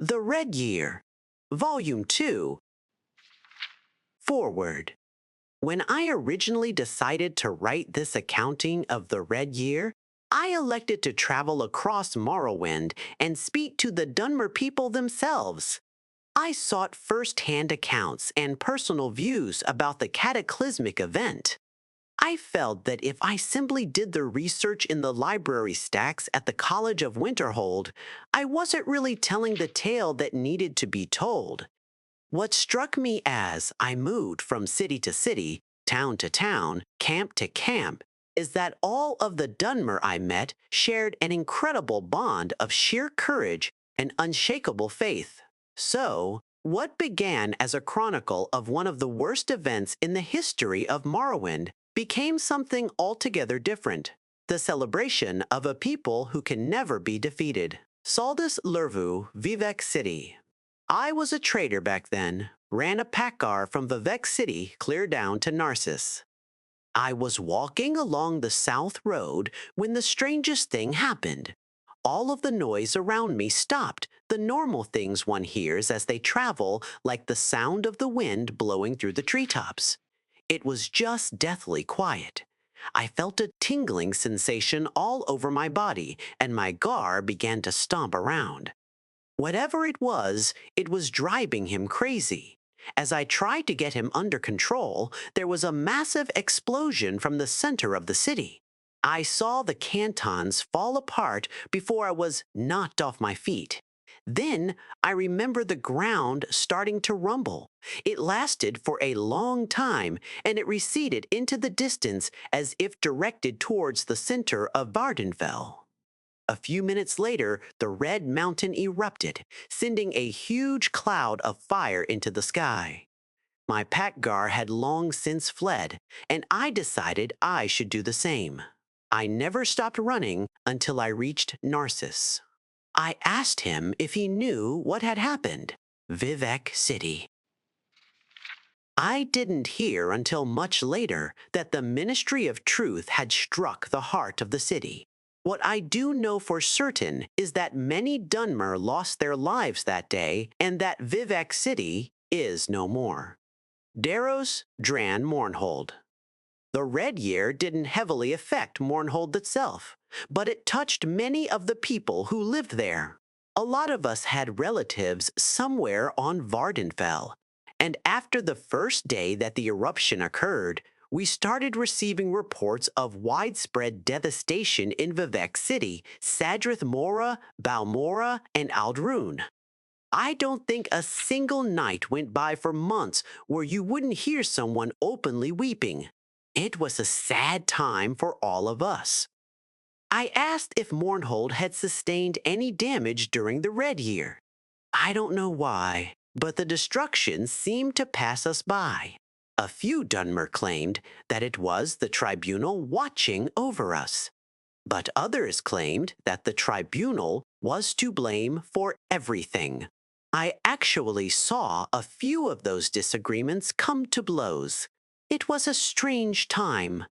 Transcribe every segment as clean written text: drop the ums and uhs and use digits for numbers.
The Red Year, Volume 2, Forward. When I originally decided to write this accounting of the Red Year, I elected to travel across Morrowind and speak to the Dunmer people themselves. I sought first-hand accounts and personal views about the cataclysmic event. I felt that if I simply did the research in the library stacks at the College of Winterhold, I wasn't really telling the tale that needed to be told. What struck me as I moved from city to city, town to town, camp to camp, is that all of the Dunmer I met shared an incredible bond of sheer courage and unshakable faith. So, what began as a chronicle of one of the worst events in the history of Morrowind became something altogether different, the celebration of a people who can never be defeated. Saldus Lervu, Vivec City. I was a trader back then, ran a packar from Vivec City clear down to Narcissus. I was walking along the south road when the strangest thing happened. All of the noise around me stopped, the normal things one hears as they travel, like the sound of the wind blowing through the treetops. It was just deathly quiet. I felt a tingling sensation all over my body, and my gar began to stomp around. Whatever it was driving him crazy. As I tried to get him under control, there was a massive explosion from the center of the city. I saw the cantons fall apart before I was knocked off my feet. Then I remember the ground starting to rumble. It lasted for a long time, and it receded into the distance as if directed towards the center of Vardenfell. A few minutes later, the Red Mountain erupted, sending a huge cloud of fire into the sky. My packgar had long since fled, and I decided I should do the same. I never stopped running until I reached Narcissus. I asked him if he knew what had happened. Vivec City. I didn't hear until much later that the Ministry of Truth had struck the heart of the city. What I do know for certain is that many Dunmer lost their lives that day and that Vivec City is no more. Daros Dran Mournhold. The Red Year didn't heavily affect Mournhold itself, but it touched many of the people who lived there. A lot of us had relatives somewhere on Vardenfell, and after the first day that the eruption occurred, we started receiving reports of widespread devastation in Vivec City, Sadrith Mora, Balmora, and Aldrune. I don't think a single night went by for months where you wouldn't hear someone openly weeping. It was a sad time for all of us. I asked if Mournhold had sustained any damage during the Red Year. I don't know why, but the destruction seemed to pass us by. A few Dunmer claimed that it was the tribunal watching over us. But others claimed that the tribunal was to blame for everything. I actually saw a few of those disagreements come to blows. It was a strange time.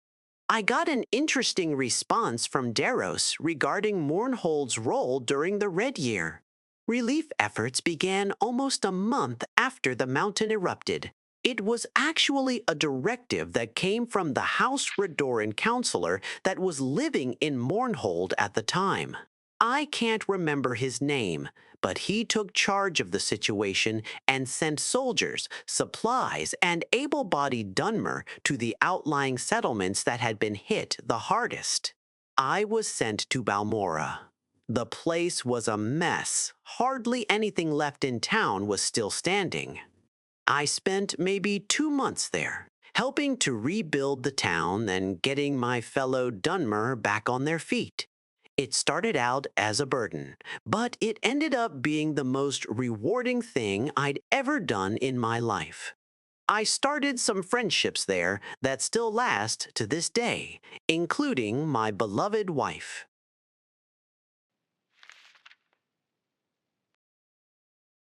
I got an interesting response from Daros regarding Mournhold's role during the Red Year. Relief efforts began almost a month after the mountain erupted. It was actually a directive that came from the House Redoran counselor that was living in Mournhold at the time. I can't remember his name, but he took charge of the situation and sent soldiers, supplies, and able-bodied Dunmer to the outlying settlements that had been hit the hardest. I was sent to Balmora. The place was a mess. Hardly anything left in town was still standing. I spent maybe 2 months there, helping to rebuild the town and getting my fellow Dunmer back on their feet. It started out as a burden, but it ended up being the most rewarding thing I'd ever done in my life. I started some friendships there that still last to this day, including my beloved wife.